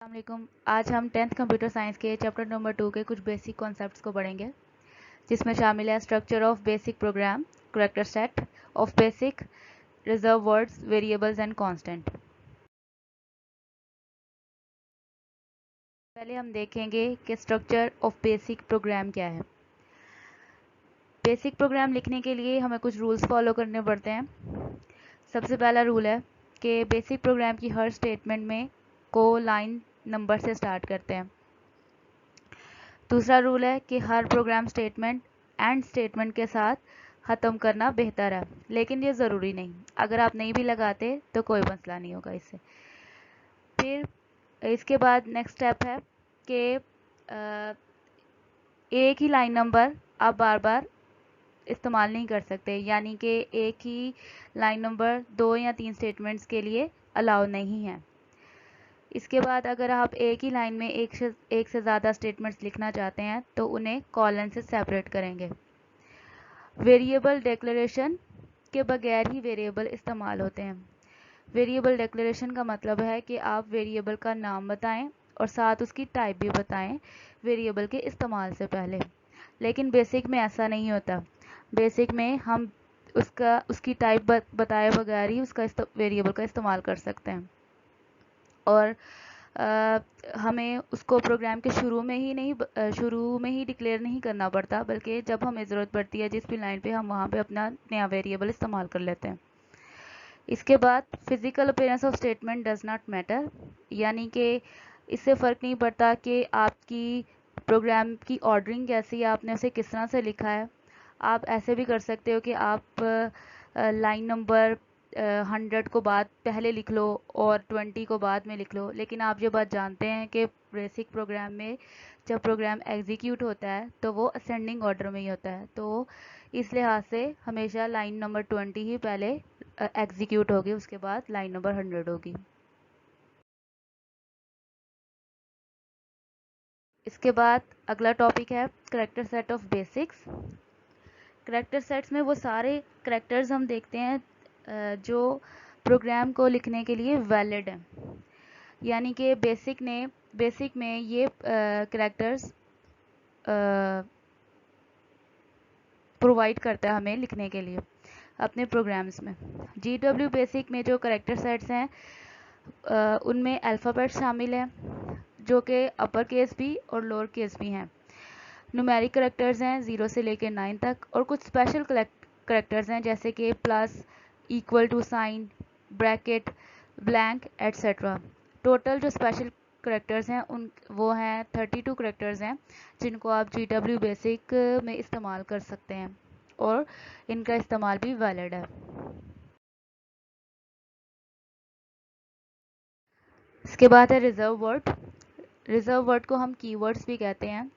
अस्सलामुअलैकुम। आज हम 10th कंप्यूटर साइंस के चैप्टर नंबर 2 के कुछ बेसिक कॉन्सेप्ट्स को पढ़ेंगे, जिसमें शामिल है structure of basic programme, character set of basic, reserve words, variables and constant. पहले हम देखेंगे कि स्ट्रक्चर ऑफ बेसिक प्रोग्राम क्या है। बेसिक प्रोग्राम लिखने के लिए हमें कुछ रूल्स फॉलो करने पड़ते हैं। सबसे पहला रूल है कि बेसिक प्रोग्राम की हर स्टेटमेंट में को लाइन नंबर से स्टार्ट करते हैं। दूसरा रूल है कि हर प्रोग्राम स्टेटमेंट एंड स्टेटमेंट के साथ ख़त्म करना बेहतर है, लेकिन ये ज़रूरी नहीं। अगर आप नहीं भी लगाते तो कोई मसला नहीं होगा इससे। फिर इसके बाद नेक्स्ट स्टेप है कि एक ही लाइन नंबर आप बार बार इस्तेमाल नहीं कर सकते, यानी कि एक ही लाइन नंबर 2 या 3 स्टेटमेंट्स के लिए अलाउ नहीं है। इसके बाद अगर आप एक ही लाइन में एक से ज़्यादा स्टेटमेंट्स लिखना चाहते हैं तो उन्हें कॉलन से सेपरेट करेंगे। वेरिएबल डिक्लेरेशन के बगैर ही वेरिएबल इस्तेमाल होते हैं। वेरिएबल डिक्लेरेशन का मतलब है कि आप वेरिएबल का नाम बताएं और साथ उसकी टाइप भी बताएं वेरिएबल के इस्तेमाल से पहले, लेकिन बेसिक में ऐसा नहीं होता। बेसिक में हम उसकी टाइप बताए बगैर ही उसका वेरिएबल का इस्तेमाल कर सकते हैं, और हमें उसको प्रोग्राम के शुरू में ही डिक्लेयर नहीं करना पड़ता, बल्कि जब हमें ज़रूरत पड़ती है जिस भी लाइन पे हम वहाँ पे अपना नया वेरिएबल इस्तेमाल कर लेते हैं। इसके बाद physical appearance of statement does not matter, यानी कि इससे फ़र्क नहीं पड़ता कि आपकी प्रोग्राम की ऑर्डरिंग कैसी है, आपने उसे किस तरह से लिखा है। आप ऐसे भी कर सकते हो कि आप लाइन नंबर 100 को बाद पहले लिख लो और 20 को बाद में लिख लो, लेकिन आप ये बात जानते हैं कि बेसिक प्रोग्राम में जब प्रोग्राम एग्जीक्यूट होता है तो वो असेंडिंग ऑर्डर में ही होता है, तो इस लिहाज से हमेशा लाइन नंबर 20 ही पहले एग्जीक्यूट होगी, उसके बाद लाइन नंबर 100 होगी। इसके बाद अगला टॉपिक है character set of basics. Character sets में वो सारे करैक्टर्स हम देखते हैं जो प्रोग्राम को लिखने के लिए वैलिड हैं, यानी कि बेसिक में ये करैक्टर्स प्रोवाइड करता है हमें लिखने के लिए अपने प्रोग्राम्स में। GW बेसिक में जो करैक्टर सेट्स हैं उनमें अल्फ़ाबेट शामिल हैं, जो कि अपर केस भी और लोअर केस भी हैं। न्यूमेरिक करैक्टर्स हैं 0 से लेकर 9 तक, और कुछ स्पेशल करैक्टर्स हैं जैसे कि plus, equal to sign, bracket, blank etcetera. Total जो स्पेशल करैक्टर्स हैं वो हैं 32 करैक्टर्स हैं, जिनको आप GW बेसिक में इस्तेमाल कर सकते हैं, और इनका इस्तेमाल भी वैलिड है। इसके बाद है रिजर्व वर्ड। रिजर्व वर्ड को हम कीवर्ड्स भी कहते हैं।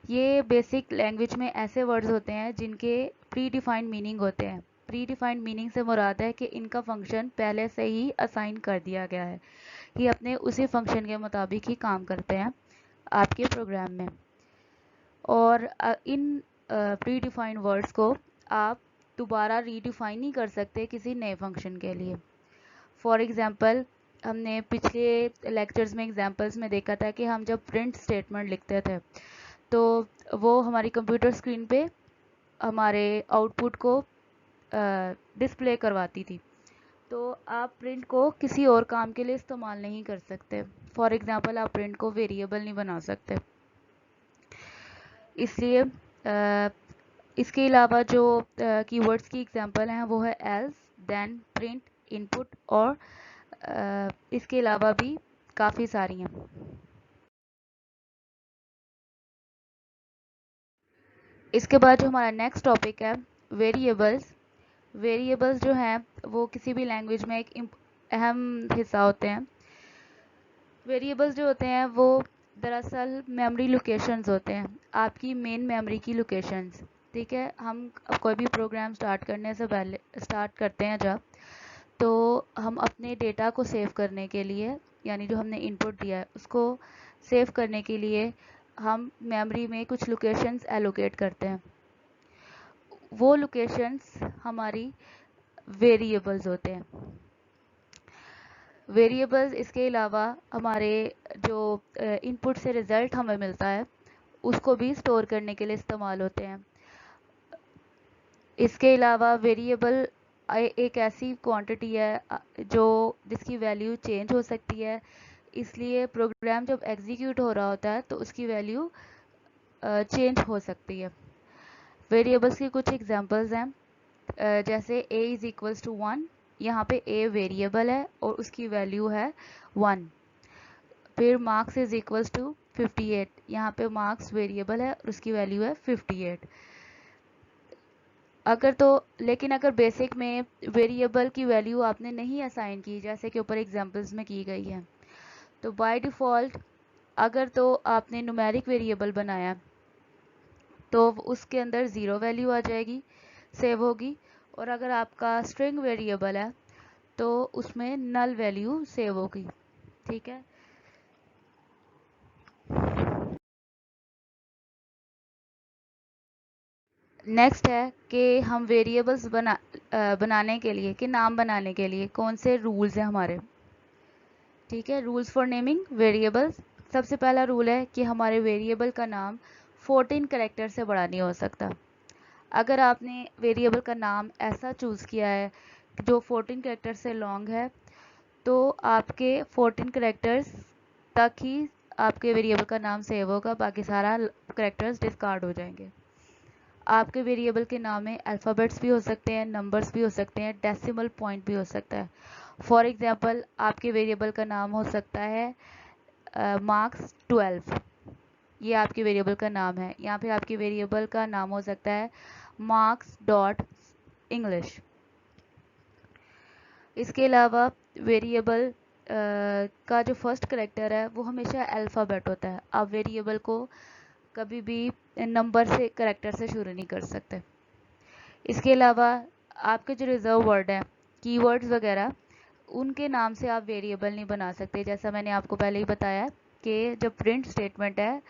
ये बेसिक लैंग्वेज में ऐसे वर्ड्स होते हैं जिनके प्री डिफाइंड मीनिंग होते हैं। प्री डिफाइंड मीनिंग से मुराद है कि इनका फंक्शन पहले से ही असाइन कर दिया गया है, ये अपने उसी फंक्शन के मुताबिक ही काम करते हैं आपके प्रोग्राम में, और इन प्री डिफाइंड वर्ड्स को आप दोबारा रीडिफाइन नहीं कर सकते किसी नए फंक्शन के लिए। फॉर एग्ज़ाम्पल, हमने पिछले लेक्चर्स में एग्जांपल्स में देखा था कि हम जब प्रिंट स्टेटमेंट लिखते थे तो वो हमारी कंप्यूटर स्क्रीन पे हमारे आउटपुट को डिस्प्ले करवाती थी, तो आप प्रिंट को किसी और काम के लिए इस्तेमाल नहीं कर सकते। फॉर एग्ज़ाम्पल, आप प्रिंट को वेरिएबल नहीं बना सकते। इसलिए इसके अलावा जो कीवर्ड्स की एग्जांपल हैं वो है एल्स, देन, प्रिंट, इनपुट, और इसके अलावा भी काफ़ी सारी हैं। इसके बाद जो हमारा नेक्स्ट टॉपिक है वेरिएबल्स। वेरिएबल्स जो हैं वो किसी भी लैंग्वेज में एक अहम हिस्सा होते हैं। वेरिएबल्स जो होते हैं वो दरअसल मेमोरी लोकेशंस होते हैं, आपकी मेन मेमोरी की लोकेशंस। ठीक है, हम कोई भी प्रोग्राम स्टार्ट करते हैं जब, तो हम अपने डेटा को सेव करने के लिए, यानी जो हमने इनपुट दिया है उसको सेव करने के लिए हम मेमोरी में कुछ लोकेशंस एलोकेट करते हैं। वो लोकेशंस हमारी वेरिएबल्स होते हैं। वेरिएबल्स इसके अलावा हमारे जो इनपुट से रिज़ल्ट हमें मिलता है उसको भी स्टोर करने के लिए इस्तेमाल होते हैं। इसके अलावा वेरिएबल एक ऐसी क्वांटिटी है जो जिसकी वैल्यू चेंज हो सकती है, इसलिए प्रोग्राम जब एग्जीक्यूट हो रहा होता है तो उसकी वैल्यू चेंज हो सकती है। वेरिएबल्स की कुछ एग्जांपल्स हैं, जैसे a इज़ इक्वल्स टू 1, यहाँ पे a वेरिएबल है और उसकी वैल्यू है 1। फिर मार्क्स इज़ इक्वल्स टू 58, यहाँ पे मार्क्स वेरिएबल है और उसकी वैल्यू है 58। लेकिन अगर बेसिक में वेरिएबल की वैल्यू आपने नहीं असाइन की, जैसे कि ऊपर एग्जांपल्स में की गई है, तो बाय डिफ़ॉल्ट अगर तो आपने न्यूमेरिक वेरिएबल बनाया तो उसके अंदर ज़ीरो वैल्यू आ जाएगी, सेव होगी। और अगर आपका स्ट्रिंग वेरिएबल है तो उसमें नल वैल्यू सेव होगी। ठीक है। नेक्स्ट है कि हम वेरिएबल्स बनाने के लिए, कि नाम बनाने के लिए कौन से रूल्स हैं हमारे। ठीक है, रूल्स फॉर नेमिंग वेरिएबल्स। सबसे पहला रूल है कि हमारे वेरिएबल का नाम 14 कैरेक्टर से बड़ा नहीं हो सकता। अगर आपने वेरिएबल का नाम ऐसा चूज़ किया है जो 14 कैरेक्टर से लॉन्ग है तो आपके 14 कैरेक्टर्स तक ही आपके वेरिएबल का नाम सेव होगा, बाकी सारा कैरेक्टर्स डिस्कार्ड हो जाएंगे। आपके वेरिएबल के नाम में अल्फ़ाबेट्स भी हो सकते हैं, नंबर्स भी हो सकते हैं, डेसिमल पॉइंट भी हो सकता है। फॉर एग्जांपल आपके वेरिएबल का नाम हो सकता है मार्क्स 12, ये आपके वेरिएबल का नाम है। यहाँ पे आपके वेरिएबल का नाम हो सकता है मार्क्स डॉट इंग्लिश। इसके अलावा वेरिएबल का जो फर्स्ट करेक्टर है वो हमेशा अल्फ़ाबेट होता है। आप वेरिएबल को कभी भी नंबर से, करेक्टर से शुरू नहीं कर सकते। इसके अलावा आपके जो रिजर्व वर्ड है, कीवर्ड्स वगैरह, उनके नाम से आप वेरिएबल नहीं बना सकते। जैसा मैंने आपको पहले ही बताया कि जो प्रिंट स्टेटमेंट है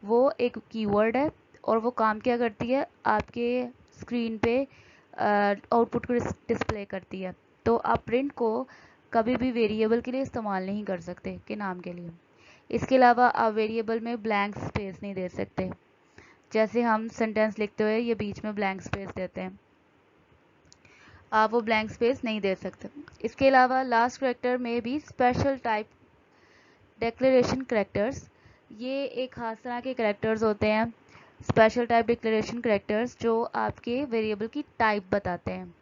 वो एक कीवर्ड है और वो काम क्या करती है, आपके स्क्रीन पे आउटपुट को डिस्प्ले करती है। तो आप प्रिंट को कभी भी वेरिएबल के लिए इस्तेमाल नहीं कर सकते के नाम के लिए। इसके अलावा आप वेरिएबल में ब्लैंक स्पेस नहीं दे सकते। जैसे हम सेंटेंस लिखते हुए ये बीच में ब्लैंक स्पेस देते हैं, आप वो ब्लैंक स्पेस नहीं दे सकते। इसके अलावा लास्ट करेक्टर में भी स्पेशल टाइप डिक्लेरेशन करेक्टर्स, ये एक खास तरह के करेक्टर्स होते हैं, स्पेशल टाइप डिक्लेरेशन करेक्टर्स, जो आपके वेरिएबल की टाइप बताते हैं।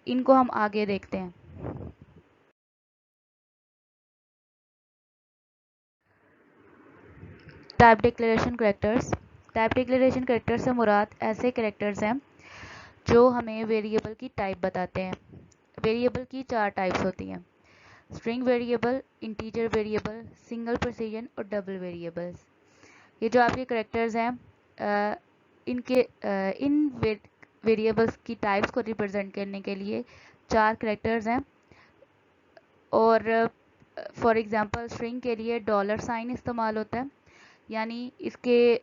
इनको हम आगे देखते हैं। Type declaration characters. Type declaration character से मुराद ऐसे करेक्टर्स हैं जो हमें वेरिएबल की टाइप बताते हैं। वेरिएबल की 4 टाइप्स होती हैं: string variable, integer variable, single precision और डबल वेरिएबल्स। ये जो आपके करेक्टर्स हैं, इन वेरिएबल्स की टाइप्स को रिप्रेजेंट करने के लिए 4 करेक्टर्स हैं। और फॉर एग्जांपल स्ट्रिंग के लिए डॉलर साइन इस्तेमाल होता है, यानी इसके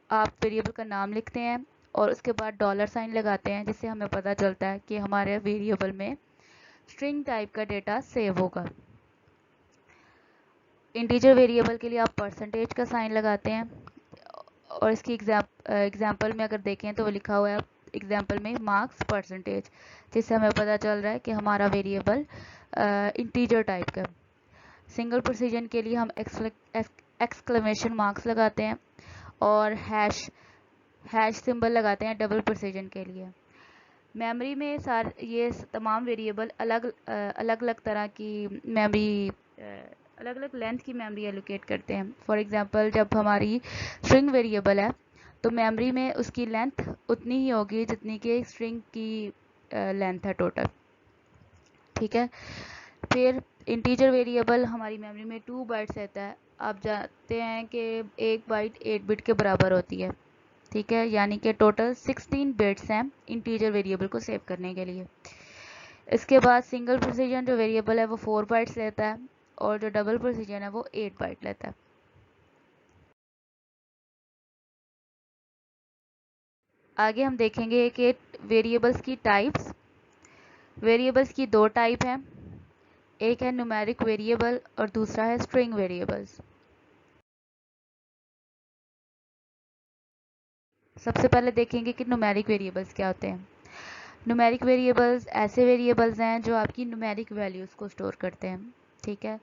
आप वेरिएबल का नाम लिखते हैं और उसके बाद डॉलर साइन लगाते हैं, जिससे हमें पता चलता है कि हमारे वेरिएबल में स्ट्रिंग टाइप का डेटा सेव होगा। इंटीजर वेरिएबल के लिए आप परसेंटेज का साइन लगाते हैं और इसकी एग्जाम्पल में अगर देखें तो वो लिखा हुआ है एग्जाम्पल में मार्क्स परसेंटेज, जिससे हमें पता चल रहा है कि हमारा वेरिएबल इंटीजर टाइप का। सिंगल प्रिसीजन के लिए हम एक्सक्लेमेशन मार्क्स लगाते हैं और हैश सिंबल लगाते हैं डबल प्रिसीजन के लिए। मेमोरी में ये तमाम वेरिएबल अलग अलग तरह की मेमोरी, अलग अलग लेंथ की मेमोरी एलोकेट करते हैं। फॉर एग्जांपल जब हमारी स्ट्रिंग वेरिएबल है तो मेमोरी में उसकी लेंथ उतनी ही होगी जितनी कि स्ट्रिंग की लेंथ है टोटल। ठीक है। फिर इंटीजर वेरिएबल हमारी मेमोरी में 2 बाइट्स रहता है। आप जानते हैं कि 1 बाइट 8 बिट के बराबर होती है। ठीक है, यानी कि टोटल 16 बिट्स हैं इंटीजर वेरिएबल को सेव करने के लिए। इसके बाद सिंगल प्रिसीजन जो वेरिएबल है वो 4 बाइट्स लेता है और जो डबल प्रिसीजन है वो 8 बाइट लेता है। आगे हम देखेंगे कि वेरिएबल्स की टाइप्स। वेरिएबल्स की 2 टाइप हैं, एक है न्यूमेरिक वेरिएबल और दूसरा है स्ट्रिंग वेरिएबल्स। सबसे पहले देखेंगे कि न्यूमेरिक वेरिएबल्स क्या होते हैं। न्यूमेरिक वेरिएबल्स ऐसे वेरिएबल्स हैं जो आपकी न्यूमेरिक वैल्यूज़ को स्टोर करते हैं। ठीक है,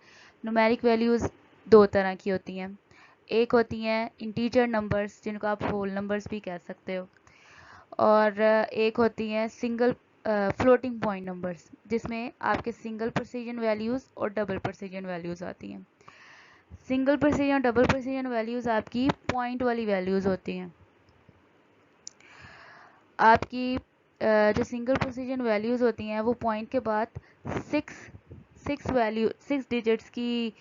न्यूमेरिक वैल्यूज़ दो तरह की होती हैं। एक होती हैं इंटीजर नंबर्स, जिनको आप होल नंबर्स भी कह सकते हो, और एक होती हैं सिंगल फ्लोटिंग पॉइंट नंबर्स, जिसमें आपके सिंगल प्रिसीजन वैल्यूज़ और डबल प्रिसीजन वैल्यूज़ आती हैं। Single precision double precision values आपकी पॉइंट वाली वैल्यूज़ होती हैं। आपकी जो सिंगल प्रिसीजन वैल्यूज़ होती हैं वो पॉइंट के बाद सिक्स डिजिट्स की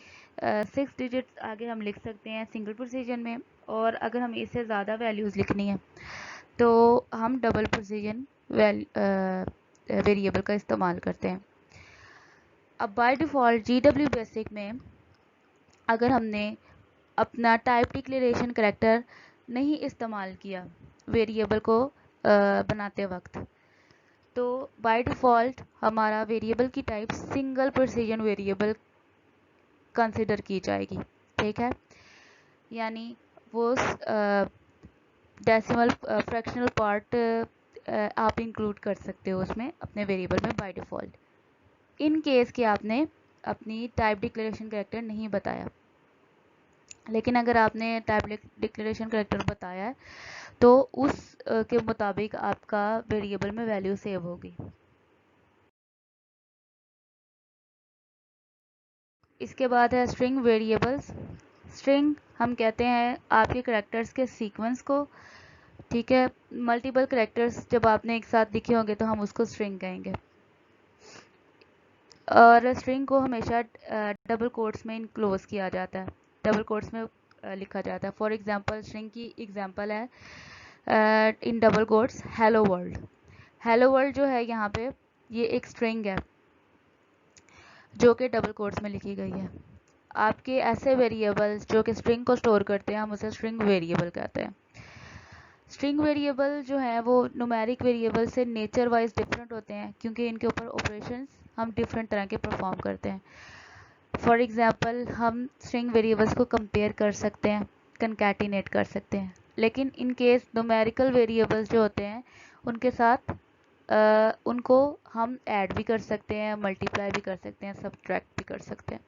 6 डिजिट्स आगे हम लिख सकते हैं सिंगल प्रिसीजन में, और अगर हमें इससे ज़्यादा वैल्यूज़ लिखनी है तो हम डबल प्रिसीजन वेरिएबल का इस्तेमाल करते हैं। अब बाय डिफ़ॉल्ट GW बेसिक में अगर हमने अपना टाइप डिक्लेरेशन करैक्टर नहीं इस्तेमाल किया वेरिएबल को बनाते वक्त, तो बाय डिफ़ॉल्ट हमारा वेरिएबल की type single precision variable consider की जाएगी। ठीक है, यानी वो डेसिमल फ्रैक्शनल पार्ट आप इंक्लूड कर सकते हो उसमें अपने वेरिएबल में बाय डिफ़ॉल्ट, इन केस कि आपने अपनी टाइप डिक्लेरेशन कैरेक्टर नहीं बताया। लेकिन अगर आपने टाइप डिक्लेरेशन कैरेक्टर बताया है तो उस के मुताबिक आपका वेरिएबल में वैल्यू सेव होगी। इसके बाद है स्ट्रिंग वेरिएबल्स। स्ट्रिंग हम कहते हैं आपके कैरेक्टर्स के सीक्वेंस को। ठीक है, मल्टीपल कैरेक्टर्स जब आपने एक साथ लिखे होंगे तो हम उसको स्ट्रिंग कहेंगे, और स्ट्रिंग को हमेशा डबल कोट्स में इनक्लोज किया जाता है, डबल कोट्स में लिखा जाता है। फॉर एग्जांपल स्ट्रिंग की एग्जांपल है in double quotes hello world. Hello world जो है यहाँ पे ये एक स्ट्रिंग है जो कि डबल कोट्स में लिखी गई है। आपके ऐसे वेरिएबल्स जो कि स्ट्रिंग को स्टोर करते हैं हम उसे स्ट्रिंग वेरिएबल कहते हैं। स्ट्रिंग वेरिएबल जो है वो न्यूमेरिक वेरिएबल से नेचर वाइज डिफरेंट होते हैं, क्योंकि इनके ऊपर ऑपरेशंस हम डिफरेंट तरह के परफॉर्म करते हैं। फॉर एग्जांपल हम स्ट्रिंग वेरिएबल्स को कंपेयर कर सकते हैं, कंकैटिनेट कर सकते हैं, लेकिन इन केस न्यूमेरिकल वेरिएबल्स जो होते हैं उनके साथ उनको हम ऐड भी कर सकते हैं, मल्टीप्लाई भी कर सकते हैं, सब्ट्रैक्ट भी कर सकते हैं।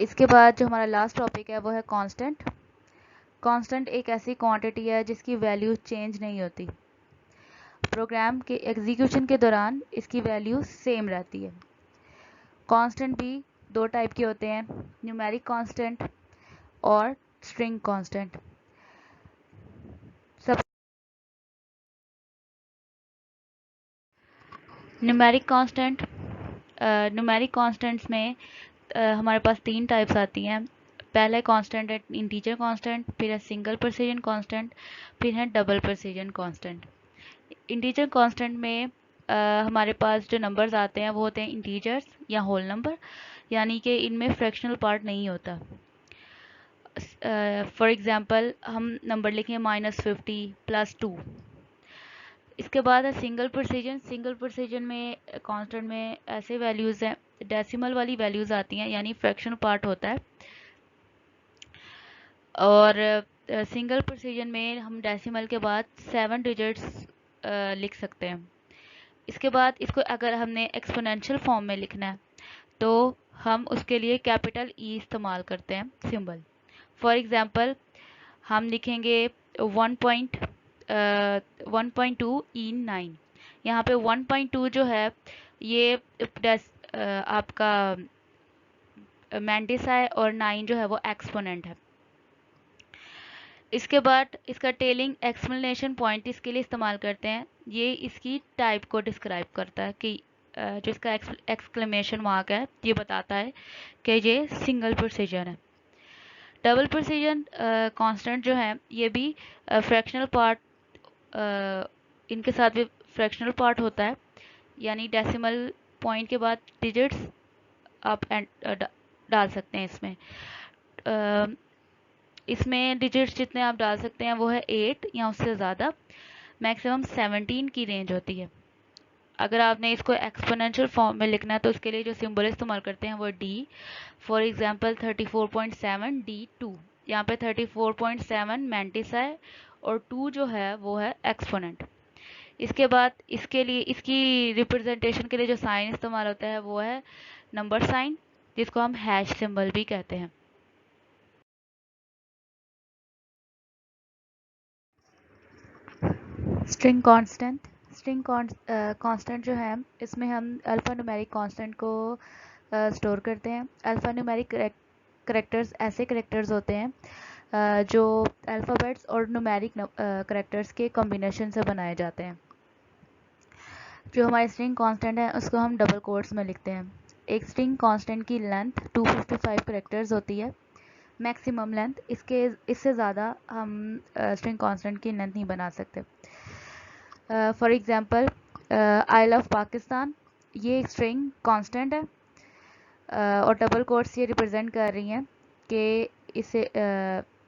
इसके बाद जो हमारा लास्ट टॉपिक है वो है कांस्टेंट। कांस्टेंट एक ऐसी क्वांटिटी है जिसकी वैल्यू चेंज नहीं होती। प्रोग्राम के एग्जीक्यूशन के दौरान इसकी वैल्यू सेम रहती है। कांस्टेंट भी दो टाइप के होते हैं, न्यूमेरिक कांस्टेंट और स्ट्रिंग कांस्टेंट। सब न्यूमेरिक कांस्टेंट, न्यूमेरिक कांस्टेंट्स में हमारे पास तीन टाइप्स आती हैं। पहला कांस्टेंट है इंटीजर कांस्टेंट, फिर है सिंगल प्रिसीजन कांस्टेंट, फिर है double precision constant. Integer constant में हमारे पास जो नंबर्स आते हैं वो होते हैं इंटीजर्स या होल नंबर, यानी कि इनमें फ्रैक्शनल पार्ट नहीं होता। फॉर एग्जांपल हम नंबर लिखें -50 +2। इसके बाद है सिंगल प्रिसीजन। सिंगल प्रिसीजन में कांस्टेंट में ऐसे वैल्यूज़ हैं, डेसिमल वाली वैल्यूज़ आती हैं, यानी फ्रैक्शनल पार्ट होता है, और सिंगल प्रिसीजन में हम डेसिमल के बाद 7 डिजिट्स लिख सकते हैं। इसके बाद इसको अगर हमने एक्सपोनेंशियल फॉर्म में लिखना है तो हम उसके लिए कैपिटल ई इस्तेमाल करते हैं सिंबल। फॉर एग्जांपल हम लिखेंगे 1.2 यहाँ पे 1.2 जो है ये आपका मैंडिस है, और 9 जो है वो एक्सपोनेंट है। इसके बाद इसका टेलिंग एक्सप्लेनेशन पॉइंट इसके लिए इस्तेमाल करते हैं, ये इसकी टाइप को डिस्क्राइब करता है कि जो इसका एक्सक्लेमेशन मार्क है ये बताता है कि ये सिंगल प्रिसीजन है। डबल प्रिसीजन कांस्टेंट जो है ये भी फ्रैक्शनल पार्ट, इनके साथ भी फ्रैक्शनल पार्ट होता है, यानी डेसिमल पॉइंट के बाद डिजिट्स आप डाल सकते हैं इसमें। इसमें डिजिट्स जितने आप डाल सकते हैं वो है 8 या उससे ज़्यादा। मैक्सिमम 17 की रेंज होती है। अगर आपने इसको एक्सपोनेंशियल फॉर्म में लिखना है तो उसके लिए जो सिंबल इस्तेमाल करते हैं वो डी। फॉर एग्जांपल 34.7 D2, यहाँ पे 34.7 मैंटिस है और 2 जो है वो है एक्सपोनेंट। इसके बाद इसके लिए इसकी रिप्रेजेंटेशन के लिए जो साइन इस्तेमाल होता है वो है नंबर साइन, जिसको हम हैश सिंबल भी कहते हैं। स्ट्रिंग कांस्टेंट जो है, इसमें हम अल्फ़ा न्यूमेरिक कांस्टेंट को स्टोर करते हैं। अल्फ़ा न्यूमेरिक करेक्टर्स ऐसे करेक्टर्स होते हैं जो अल्फ़ाबेट्स और न्यूमेरिक करेक्टर्स के कॉम्बिनेशन से बनाए जाते हैं। जो हमारी स्ट्रिंग कांस्टेंट है उसको हम डबल कोट्स में लिखते हैं। एक स्ट्रिंग कांस्टेंट की लेंथ 255 करेक्टर्स होती है, मैक्सिमम लेंथ। इससे ज़्यादा हम स्ट्रिंग कांस्टेंट की लेंथ नहीं बना सकते। For example I love Pakistan, ये एक स्ट्रिंग कांस्टेंट है और डबल कोट्स ये रिप्रेजेंट कर रही हैं कि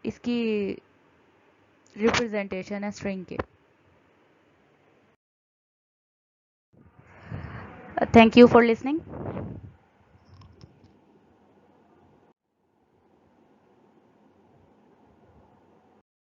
इसकी रिप्रेजेंटेशन है स्ट्रिंग की। Thank you for listening.